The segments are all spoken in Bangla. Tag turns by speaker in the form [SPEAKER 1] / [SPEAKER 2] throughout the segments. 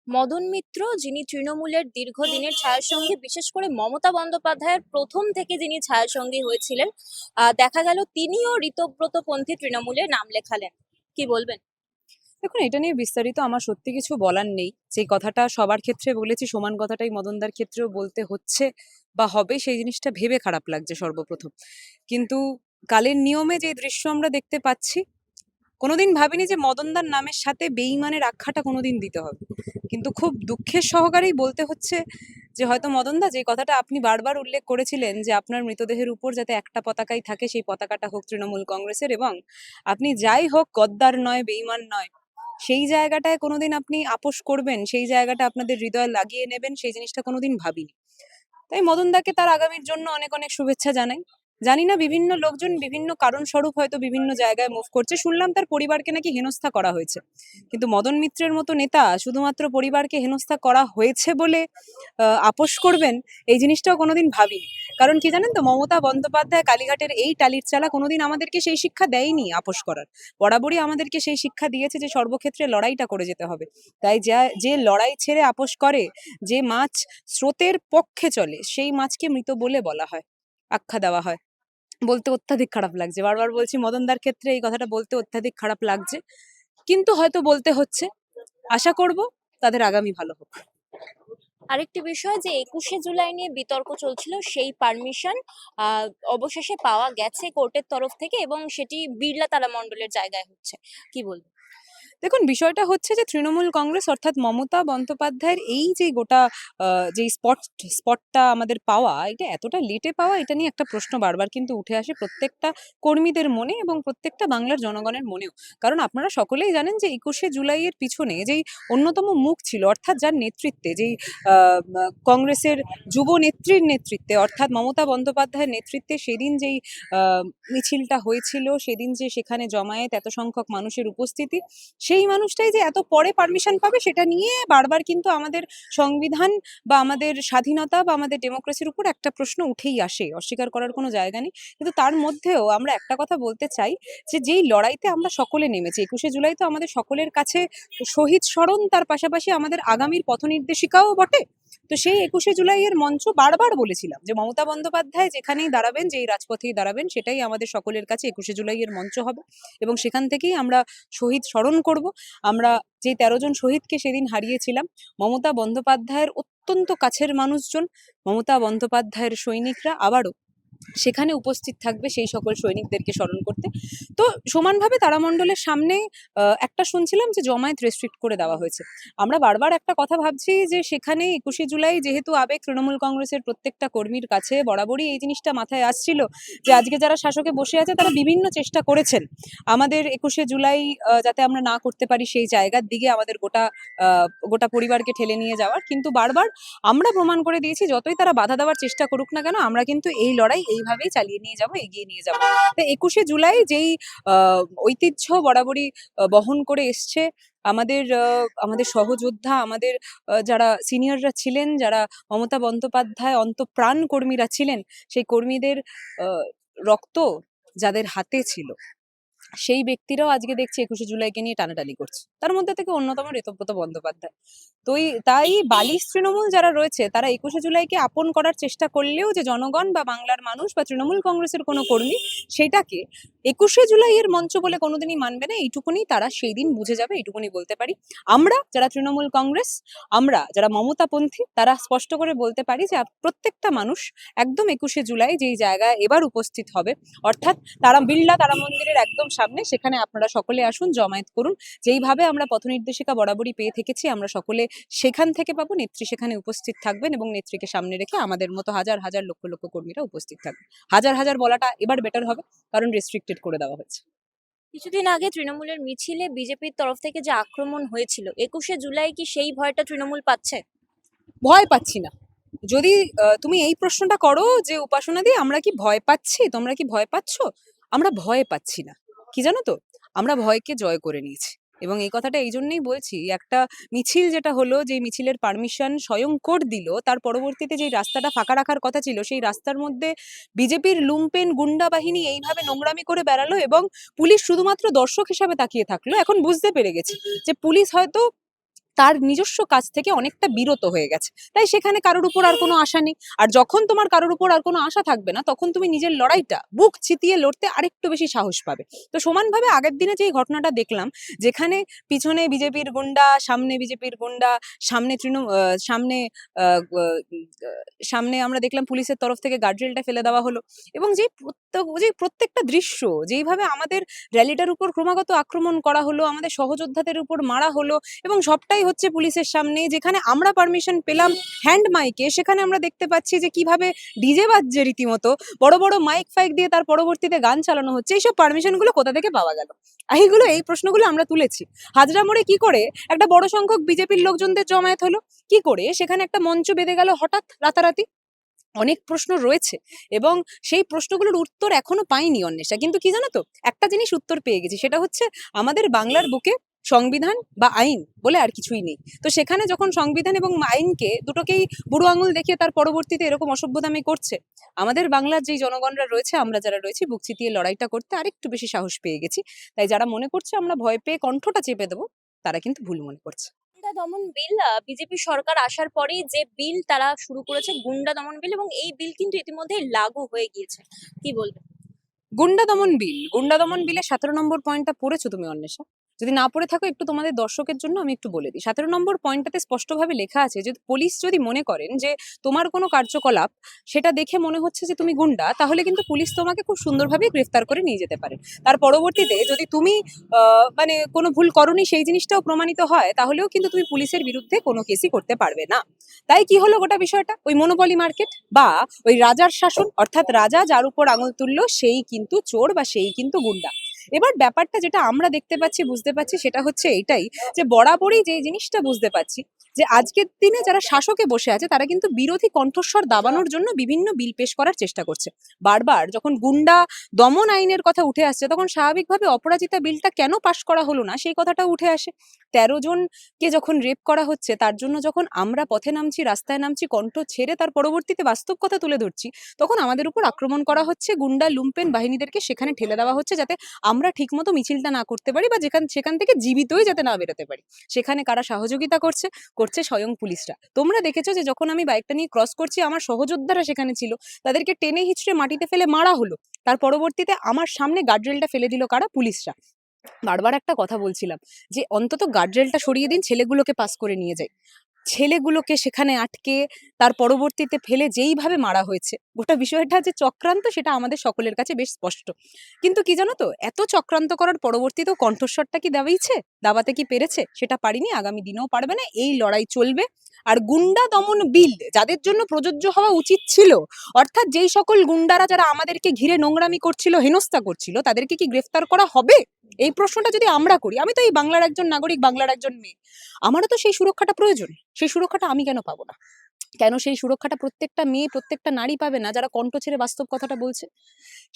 [SPEAKER 1] মদন মিত্র, যিনি তৃণমূলের দীর্ঘদিনের ছায়াসঙ্গী, বিশেষ করে মমতা বন্দ্যোপাধ্যায়ের প্রথম থেকে যিনি ছায়াসঙ্গী হয়েছিলেন, দেখা গেল তিনিও ঋতব্রতপন্থী তৃণমূলে নাম লেখালেন। কি বলবেন?
[SPEAKER 2] দেখুন, এটা নিয়ে বিস্তারিত আমার সত্যি কিছু বলার নেই। যে কথাটা সবার ক্ষেত্রে বলেছি, সমান কথাটাই মদনদার ক্ষেত্রেও বলতে হচ্ছে বা হবে, সেই জিনিসটা ভেবে খারাপ লাগছে সর্বপ্রথম। কিন্তু কালের নিয়মে যে দৃশ্য আমরা দেখতে পাচ্ছি, কোনোদিন ভাবিনি যে মদনদার নামের সাথে বেইমানের আখ্যাটা কোনোদিন দিতে হবে। কিন্তু খুব দুঃখের সহকারেই বলতে হচ্ছে যে হয়তো মদনদা, যে কথাটা আপনি বারবার উল্লেখ করেছিলেন যে আপনার মৃতদেহের উপর যাতে একটা পতাকাই থাকে, সেই পতাকাটা হোক তৃণমূল কংগ্রেসের, এবং আপনি যাই হোক গদ্দার নয়, বেইমান নয়, সেই জায়গাটায় কোনোদিন আপনি আপোস করবেন, সেই জায়গাটা আপনাদের হৃদয়ে লাগিয়ে নেবেন, সেই জিনিসটা কোনোদিন ভাবিনি। তাই মদনদাকে তার আগামীর জন্য অনেক অনেক শুভেচ্ছা জানাই। জানি না, বিভিন্ন লোকজন বিভিন্ন কারণ স্বরূপ হয়তো বিভিন্ন জায়গায় মুভ করছে। শুনলাম তার পরিবারকে নাকি হেনস্থা করা হয়েছে, কিন্তু মদন মিত্রের মতো নেতা শুধুমাত্র পরিবারকে হেনস্থা করা হয়েছে বলে আপোস করবেন, এই জিনিসটাও কোনোদিন ভাবিনি। কারণ কি জানেন তো, মমতা বন্দ্যোপাধ্যায় কালীঘাটের এই টালির চালা কোনোদিন আমাদেরকে সেই শিক্ষা দেয়নি আপোস করার। বরাবরই আমাদেরকে সেই শিক্ষা দিয়েছে যে সর্বক্ষেত্রে লড়াইটা করে যেতে হবে। তাই যে লড়াই ছেড়ে আপোস করে, যে মাছ স্রোতের পক্ষে চলে, সেই মাছকে মৃত বলে বলা হয়, আখ্যা দেওয়া হয়। বলতে অত্যাধিক খারাপ লাগছে, বারবার বলছি মদনদার ক্ষেত্রে এই কথাটা বলতে অত্যাধিক খারাপ লাগছে, কিন্তু হয়তো বলতে হচ্ছে। আশা করব তাদের আগামী ভালো হোক।
[SPEAKER 1] আরেকটি বিষয়, যে 21শে জুলাই নিয়ে বিতর্ক চলছিল, সেই পারমিশন আহ অবশেষে পাওয়া গেছে কোর্টের তরফ থেকে, এবং সেটি বিড়লা তারামণ্ডলের জায়গায় হচ্ছে। কি বলবেন?
[SPEAKER 2] দেখুন, বিষয়টা হচ্ছে যে তৃণমূল কংগ্রেস অর্থাৎ মমতা বন্দ্যোপাধ্যায়ের এই যে গোটা যে স্পটটা আমাদের পাওয়া, এটা এতটা লেটে পাওয়া, এটা নিয়ে একটা প্রশ্ন বারবার কিন্তু উঠে আসে প্রত্যেকটা কর্মীদের মনে এবং প্রত্যেকটা বাংলার জনগণের মনেও। কারণ আপনারা সকলেই জানেন যে 21শে জুলাইয়ের পিছনে যেই অন্যতম মুখ ছিল, অর্থাৎ যার নেতৃত্বে, যেই কংগ্রেসের যুব নেত্রীর নেতৃত্বে, অর্থাৎ মমতা বন্দ্যোপাধ্যায়ের নেতৃত্বে সেদিন যেই মিছিলটা হয়েছিল, সেদিন যে সেখানে জমায়েত, এত সংখ্যক মানুষের উপস্থিতি, সেই মানুষটাই যে এত পরে পারমিশন পাবে, সেটা নিয়ে বারবার কিন্তু আমাদের সংবিধান বা আমাদের স্বাধীনতা বা আমাদের ডেমোক্রেসির উপর একটা প্রশ্ন উঠেই আসে, অস্বীকার করার কোনো জায়গা নেই। কিন্তু তার মধ্যেও আমরা একটা কথা বলতে চাই, যে যেই লড়াইতে আমরা সকলে নেমেছি, 21শে জুলাই তো আমাদের সকলের কাছে শহীদ স্মরণ, তার পাশাপাশি আমাদের আগামীর পথ নির্দেশিকাও বটে। তো সেই 21শে জুলাইয়ের মঞ্চ বারবার বলেছিলাম যে মমতা বন্দ্যোপাধ্যায় যেখানেই দাঁড়াবেন, যেই রাজপথেই দাঁড়াবেন, সেটাই আমাদের সকলের কাছে 21শে জুলাইয়ের মঞ্চ হবে, এবং সেখান থেকেই আমরা শহীদ স্মরণ করব। আমরা যে 13 জন শহীদকে সেদিন হারিয়েছিলাম, মমতা বন্দ্যোপাধ্যায়ের অত্যন্ত কাছের মানুষজন, মমতা বন্দ্যোপাধ্যায়ের সৈনিকরা আবারও সেখানে উপস্থিত থাকবে সেই সকল সৈনিকদেরকে স্মরণ করতে। তো সমানভাবে তারামণ্ডলের সামনে একটা শুনছিলাম যে জমায়েত রেস্ট্রিক্ট করে দেওয়া হয়েছে। আমরা বারবার একটা কথা ভাবছি যে সেখানে 21শে জুলাই যেহেতু আবেগ তৃণমূল কংগ্রেসের প্রত্যেকটা কর্মীর কাছে, বরাবরই এই জিনিসটা মাথায় আসছিল যে আজকে যারা শাসকে বসে আছে তারা বিভিন্ন চেষ্টা করেছেন আমাদের 21শে জুলাই যাতে আমরা না করতে পারি, সেই জায়গার দিকে আমাদের গোটা পরিবারকে ঠেলে নিয়ে যাওয়ার। কিন্তু বারবার আমরা প্রমাণ করে দিয়েছি, যতই তারা বাধা দেওয়ার চেষ্টা করুক না কেন, আমরা কিন্তু এই লড়াই এইভাবেই চালিয়ে নিয়ে যাব, এগিয়ে নিয়ে যাব। তো 21শে জুলাই যেই ঐতিহ্য বরাবরই বহন করে এসছে, আমাদের সহযোদ্ধা, আমাদের যারা সিনিয়ররা ছিলেন, যারা মমতা বন্দ্যোপাধ্যায় অন্তঃপ্রাণ কর্মীরা ছিলেন, সেই কর্মীদের রক্ত যাদের হাতে ছিল, সেই ব্যক্তিরাও আজকে দেখছি 21শে জুলাইকে নিয়ে টানাটানি করছে। তার মধ্যে থেকে অন্যতম ঋতব্রত বন্দ্যোপাধ্যায়। তাই বালিশ তৃণমূল যারা রয়েছে, তারা 21শে জুলাইকে আপন করার চেষ্টা করলেও যে জনগণ বা বাংলার মানুষ বা তৃণমূল কংগ্রেসের কোনো কর্মী সেটাকে 21শে জুলাইয়ের মঞ্চ বলে কোনোদিনই মানবে না, এইটুকুনি তারা সেই দিন বুঝে যাবে, এইটুকুনি বলতে পারি। আমরা যারা তৃণমূল কংগ্রেস, আমরা যারা মমতাপন্থী, তারা স্পষ্ট করে বলতে পারি যে প্রত্যেকটা মানুষ একদম 21শে জুলাই যেই জায়গায় এবার উপস্থিত হবে, অর্থাৎ বিড়লা তারা মন্দিরের একদম সামনে, সেখানে আপনারা সকলে আসুন, জমায়েত করুন। যেইভাবে আমরা পথনির্দেশিকা বরাবরই পেয়ে থেকেছি, আমরা সকলে সেখান থেকে পাবো। নেত্রী সেখানে উপস্থিত থাকবেন এবং নেত্রীকে সামনে রেখে আমাদের মতো হাজার হাজার লক্ষ লক্ষ কর্মীরা উপস্থিত থাকবে। হাজার হাজার বলাটা এবার বেটার হবে, কারণ রেস্ট্রিক্টেড করে দেওয়া হয়েছে।
[SPEAKER 1] কিছুদিন আগে তৃণমূলের মিছিলে বিজেপির তরফ থেকে যে আক্রমণ হয়েছিল, 21শে জুলাই কি সেই ভয়টা তৃণমূল পাচ্ছে?
[SPEAKER 2] ভয় পাচ্ছি না। যদি তুমি এই প্রশ্নটা করো যে উপাসনা দি, আমরা কি ভয় পাচ্ছি, তোমরা কি ভয় পাচ্ছ, আমরা ভয় পাচ্ছি না। কি জানো তো, আমরা ভয়কে জয় করে নিয়েছি। এবং এই কথাটা এই জন্যই বলছি, একটা মিছিল যেটা হলো, যে মিছিলের পারমিশন স্বয়ং কোর্ট দিল, তার পরবর্তীতে যে রাস্তাটা ফাঁকা রাখার কথা ছিল, সেই রাস্তার মধ্যে বিজেপির লুম্পেন গুন্ডা বাহিনী এইভাবে নোংরামি করে বেড়ালো, এবং পুলিশ শুধুমাত্র দর্শক হিসাবে তাকিয়ে থাকলো। এখন বুঝতে পেরে গেছি যে পুলিশ হয়তো তার নিজস্ব কাজ থেকে অনেকটা বিরত হয়ে গেছে। তাই সেখানে কারোর উপর আর কোনো আশা নেই। আর যখন তোমার কারোর উপর আর কোনো আশা থাকবে না, তখন তুমি নিজের লড়াইটা বুক চিতিয়ে লড়তে আরেকটু বেশি সাহস পাবে। তো সমানভাবে আগের দিনে যে ঘটনাটা দেখলাম, যেখানে পিছনে বিজেপির গুন্ডা, সামনে বিজেপির গুন্ডা, সামনে সামনে সামনে আমরা দেখলাম পুলিশের তরফ থেকে গার্ডরেলটা ফেলে দেওয়া হলো, এবং যে প্রত্যেকটা দৃশ্য যেইভাবে আমাদের র্যালিটার উপর ক্রমাগত আক্রমণ করা হলো, আমাদের সহযোদ্ধাদের উপর মারা হলো, এবং সবটাই হচ্ছে পুলিশের সামনে। যেখানে আমরা পারমিশন পেলাম হ্যান্ড মাইকে, সেখানে আমরা দেখতে পাচ্ছি যে কিভাবে ডিজে বাজছে রীতিমতো, বড় বড় মাইক ফাইক দিয়ে তার পরবর্তীতে গান চালানো হচ্ছে। এইসব পারমিশন গুলো কোথা থেকে পাওয়া গেল? এই প্রশ্নগুলো আমরা তুলেছি। হাজরা মোড়ে কি করে একটা বড় সংখ্যক বিজেপির লোকজনদের জমায়েত হলো? কি করে সেখানে একটা মঞ্চ বেঁধে গেল হঠাৎ রাতারাতি? অনেক প্রশ্ন রয়েছে, এবং সেই প্রশ্নগুলোর উত্তর এখনো পাইনি অন্বেষা। কিন্তু কি জানো তো, একটা জিনিস উত্তর পেয়ে গেছি, সেটা হচ্ছে আমাদের বাংলার বুকে সংবিধান বা আইন বলে আর কিছুই নেই। তো সেখানে যখন সংবিধান এবং আইনকে দুটোকেই বুড়ো আঙুল দেখিয়ে তার পরবর্তীতে এরকম অসভ্যতামি করছে, আমাদের বাংলার যেই জনগণরা রয়েছে, আমরা যারা রয়েছি, বুক চিতিয়ে লড়াইটা করতে আরেকটু বেশি সাহস পেয়ে গেছি। তাই যারা মনে করছে আমরা ভয় পেয়ে কণ্ঠটা চেপে দেবো, তারা কিন্তু ভুল মনে করছে।
[SPEAKER 1] গুন্ডা দমন বিল, বিজেপি সরকার আসার পরেই যে বিল তারা শুরু করেছে গুন্ডা দমন বিল, এবং এই বিল কিন্তু ইতিমধ্যে লাগু হয়ে গিয়েছে। কি বলবে?
[SPEAKER 2] গুন্ডা দমন বিলে 17 নম্বর পয়েন্টটা পড়েছো তুমি অন্বেষা? যদি না পড়ে থাকো, একটু তোমাদের দর্শকের জন্য আমি একটু বলে দিই। 17 নম্বর পয়েন্টটাতে স্পষ্টভাবে লেখা আছে যে পুলিশ যদি মনে করেন যে তোমার কোনো কার্যকলাপ সেটা দেখে মনে হচ্ছে যে তুমি গুন্ডা, তাহলে কিন্তু পুলিশ তোমাকে খুব সুন্দরভাবে গ্রেফতার করে নিয়ে যেতে পারে। তার পরবর্তীতে যদি তুমি মানে কোনো ভুল করনি সেই জিনিসটাও প্রমাণিত হয়, তাহলেও কিন্তু তুমি পুলিশের বিরুদ্ধে কোনো কেসই করতে পারবে না। তাই কি হলো গোটা বিষয়টা? ওই মনোপলি মার্কেট বা ওই রাজার শাসন, অর্থাৎ রাজা যার উপর আঙুল তুললো সেই কিন্তু চোর বা সেই কিন্তু গুন্ডা। এবার ব্যাপারটা যেটা আমরা দেখতে পাচ্ছি, বুঝতে পারছি, সেটা হচ্ছে এটাই, যে বরাবরই যে জিনিসটা বুঝতে পারছি, যে আজকের দিনে যারা শাসকে বসে আছে তারা কিন্তু বিরোধী কণ্ঠস্বর দাবানোর জন্য বিভিন্ন বিল পেশ করার চেষ্টা করছে। বারবার যখন গুন্ডা দমন আইনের কথা উঠে আসছে, তখন স্বাভাবিকভাবে অপরাজিতা বিলটা কেন পাশ করা হলো না সেই কথাটা উঠে আসে। 13 জনকে যখন রেপ করা হচ্ছে, তার জন্য যখন আমরা পথে নামছি, রাস্তায় নামছি, কণ্ঠ ছেড়ে তার পরবর্তীতে বাস্তব কথা তুলে ধরছি, তখন আমাদের উপর আক্রমণ করা হচ্ছে, গুন্ডা লুম্পেন বাহিনীদেরকে সেখানে ঠেলে দেওয়া হচ্ছে, যাতে আমরা ঠিকমতো মিছিলটা না করতে পারি, বা সেখান থেকে জীবিতই যাতে না বেরোতে পারি। সেখানে কারা সহযোগিতা করছে? করছে স্বয়ং পুলিশরা। তোমরা দেখেছো যে যখন আমি বাইকটা নিয়ে ক্রস করছি, আমার সহযোদ্ধারা সেখানে ছিল, তাদেরকে টেনে হিচড়ে মাটিতে ফেলে মারা হলো। তার পরবর্তীতে আমার সামনে গার্ডরেলটা ফেলে দিল কারা? পুলিশরা। বারবার একটা কথা বলছিলাম যে অন্তত গার্ডরেলটা সরিয়ে দিন, ছেলেগুলোকে পাস করে নিয়ে যাই। ছেলেগুলোকে সেখানে আটকে তার পরবর্তীতে ফেলে যেইভাবে মারা হয়েছে, গোটা বিষয়টা যে চক্রান্ত, সেটা আমাদের সকলের কাছে বেশ স্পষ্ট। কিন্তু কি জানো তো, এত চক্রান্ত করার পরবর্তীতেও কণ্ঠস্বরটা কি দাবাতে কি পেরেছে? সেটা পারিনি, আগামী দিনেও পারবে না। এই লড়াই চলবে। আর গুন্ডা দমন বিল যাদের জন্য প্রযোজ্য হওয়া উচিত ছিল, অর্থাৎ যেই সকল গুন্ডারা যারা আমাদেরকে ঘিরে নোংরামি করছিল, হেনস্থা করছিল, তাদেরকে কি গ্রেফতার করা হবে? এই প্রশ্নটা যদি আমরা করি, আমি তো এই বাংলার একজন নাগরিক, বাংলার একজন মেয়ে, আমারও তো সেই সুরক্ষাটা প্রয়োজন। সেই সুরক্ষাটা আমি কেন পাবো না? কেন সেই সুরক্ষাটা প্রত্যেকটা মেয়ে, প্রত্যেকটা নারী পাবে না যারা কণ্ঠ ছেড়ে বাস্তব কথাটা বলছে?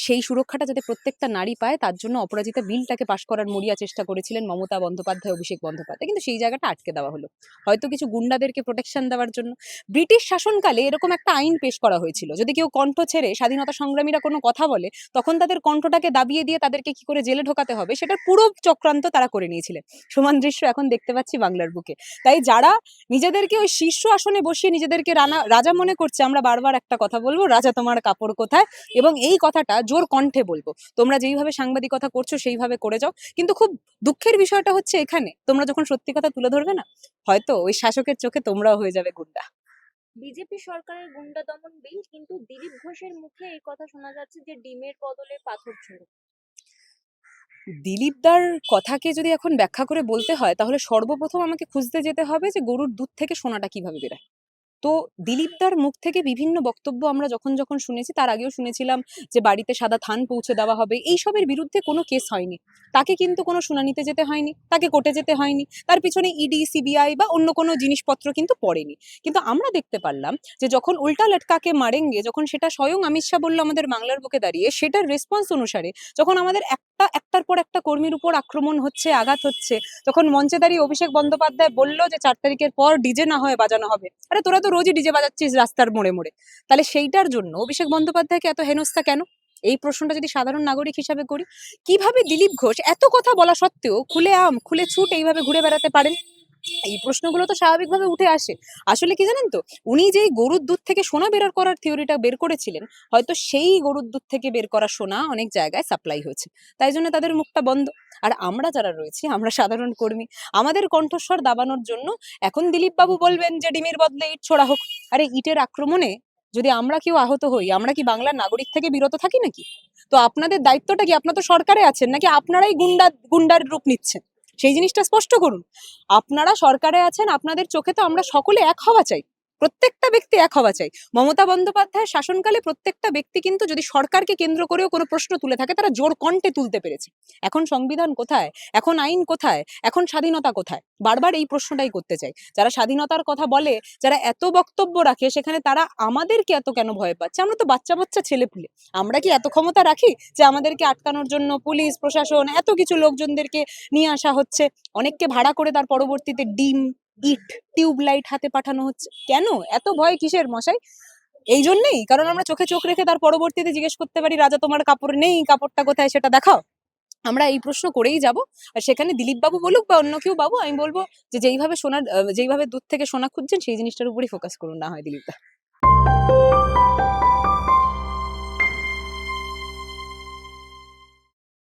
[SPEAKER 2] সেই সুরক্ষাটা যাতে প্রত্যেকটা নারী পায়, তার জন্য অপরাজিতা বিলটাকে পাশ করার মরিয়া চেষ্টা করেছিলেন মমতা বন্দ্যোপাধ্যায়, অভিষেক বন্দ্যোপাধ্যায়, কিন্তু সেই জায়গাটা আটকে দেওয়া হলো, হয়তো কিছু গুন্ডাদেরকে প্রোটেকশন দেওয়ার জন্য। ব্রিটিশ শাসনকালে এরকম একটা আইন পেশ করা হয়েছিল, যদি কেউ কণ্ঠ ছেড়ে স্বাধীনতা সংগ্রামীরা কোনো কথা বলে, তখন তাদের কণ্ঠটাকে দাবিয়ে দিয়ে তাদেরকে কি করে জেলে ঢোকাতে হবে, সেটার পুরো চক্রান্ত তারা করে নিয়েছিলেন। সমান দৃশ্য এখন দেখতে পাচ্ছি বাংলার বুকে। তাই যারা নিজেদেরকে ওই শীর্ষ আসনে বসিয়ে নিজেদেরকে রাজা মনে করছে, আমরা বারবার একটা কথা বলবো, রাজা তোমার কাপড় কোথায়? এবং এই কথাটা জোর কণ্ঠে বলবো। তোমরা যেইভাবে সাংবাদিকতা করছো সেইভাবে করে যাও, কিন্তু খুব দুঃখের বিষয়টা হচ্ছে এখানে তোমরা যখন সত্যি কথা তুলে ধরবে না, হয়তো ওই শাসকের চোখে তোমরাও হয়ে যাবে গুন্ডা।
[SPEAKER 1] বিজেপি সরকারের গুন্ডা দমন বিল, কিন্তু দিলীপ ঘোষের মুখে এই কথা শোনা যাচ্ছে যে ডিমের বদলে পাথর ছোড়ো।
[SPEAKER 2] দিলীপদার কথাকে যদি এখন ব্যাখ্যা করে বলতে হয়, তাহলে সর্বপ্রথম আমাকে খুঁজতে যেতে হবে যে গরুর দুধ থেকে সোনাটা কিভাবে বেরোয়। তো দিলীপদার মুখ থেকে বিভিন্ন বক্তব্য আমরা যখন যখন শুনেছি, তার আগেও শুনেছিলাম যে বাড়িতে সাদা থান পৌঁছে দেওয়া হবে, এইসবের বিরুদ্ধে কোনো কেস হয়নি। তাকে কিন্তু কোনো শুনানিতে যেতে হয়নি, তাকে কোর্টে যেতে হয়নি, তার পিছনে ইডি, সিবিআই বা অন্য কোনো জিনিসপত্র কিন্তু পড়েনি। কিন্তু আমরা দেখতে পারলাম যে যখন উল্টা লটকাকে মারেঙ্গে, যখন সেটা স্বয়ং অমিত শাহ বললো আমাদের বাংলার বুকে দাঁড়িয়ে, সেটার রেসপন্স অনুসারে যখন আমাদের একটার পর একটা কর্মীর উপর আক্রমণ হচ্ছে, আঘাত হচ্ছে, যখন মঞ্চে দাঁড়িয়ে অভিষেক বন্দ্যোপাধ্যায় বললো যে 4 তারিখের পর ডিজে না হয়ে বাজানো হবে, আরে তোরা তো রোজই ডিজে বাজাচ্ছিস রাস্তার মোড়ে মোড়ে, তাহলে সেইটার জন্য অভিষেক বন্দ্যোপাধ্যায়কে এত হেনস্থা কেন? এই প্রশ্নটা যদি সাধারণ নাগরিক হিসাবে করি, কিভাবে দিলীপ ঘোষ এত কথা বলা সত্ত্বেও খুলে ছুট এইভাবে ঘুরে বেড়াতে পারেন? এই প্রশ্নগুলো তো স্বাভাবিকভাবে উঠে আসে। আসলে কি জানেন তো? উনি যেই গরুর দুধ থেকে সোনা বের করার থিওরিটা বের করেছিলেন, হয়তো সেই গরুর দুধ থেকে বের করা সোনা অনেক জায়গায় সাপ্লাই হয়েছে। তাই জন্য তাদের মুখটা বন্ধ। আর আমরা যারা রয়েছি, আমরা সাধারণ কর্মী, আমাদের কণ্ঠস্বর দাবানোর জন্য এখন দিলীপবাবু বলবেন যে ডিমের বদলে ইট ছোড়া হোক। আরে ইটের আক্রমণে যদি আমরা কেউ আহত হই, আমরা কি বাংলার নাগরিক থেকে বিরত থাকি নাকি? তো আপনাদের দায়িত্বটা কি? আপনারা তো সরকারে আছেন, নাকি আপনারাই গুন্ডার রূপ নিচ্ছেন? সেই জিনিসটা স্পষ্ট করুন। আপনারা সরকারে আছেন, আপনাদের চোখে তো আমরা সকলে এক হওয়া চাই, প্রত্যেকটা ব্যক্তি এক হওয়া চাই। মমতা বন্দ্যোপাধ্যায়ের শাসনকালে প্রত্যেকটা ব্যক্তি কিন্তু যদি সরকারকে কেন্দ্র করেও কোনো প্রশ্ন তুলে থাকে, তারা জোর কণ্ঠে তুলতে পেরেছে। এখন সংবিধান কোথায়? এখন আইন কোথায়? এখন স্বাধীনতা কোথায়? বারবার এই প্রশ্নটাই করতে চাই। যারা স্বাধীনতার কথা বলে, যারা এত বক্তব্য রাখে, সেখানে তারা আমাদেরকে এত কেন ভয় পাচ্ছে? আমরা তো বাচ্চা বাচ্চা ছেলেপুলে। আমরা কি এত ক্ষমতা রাখি যে আমাদেরকে আটকানোর জন্য পুলিশ প্রশাসন এত কিছু লোকজনদেরকে নিয়ে আসা হচ্ছে? অনেককে ভাড়া করে তার পরবর্তীতে ডিম, ইট, টিউবলাইট হাতে পাঠানো হচ্ছে। কেন? এত ভয় কিসের মশাই? এই জন্যেই, কারণ আমরা চোখে চোখ রেখে তার পরবর্তীতে জিজ্ঞেস করতে পারি, রাজা তোমার কাপড় নেই, কাপড়টা কোথায় সেটা দেখাও। আমরা এই প্রশ্ন করেই যাব। আর সেখানে দিলীপ বাবু বলুক বা অন্য কেউ বাবু, আমি বলবো যে যেইভাবে দুধ থেকে সোনা খুঁজছেন সেই জিনিসটার উপরই ফোকাস করুন, না হয় দিলীপ দা।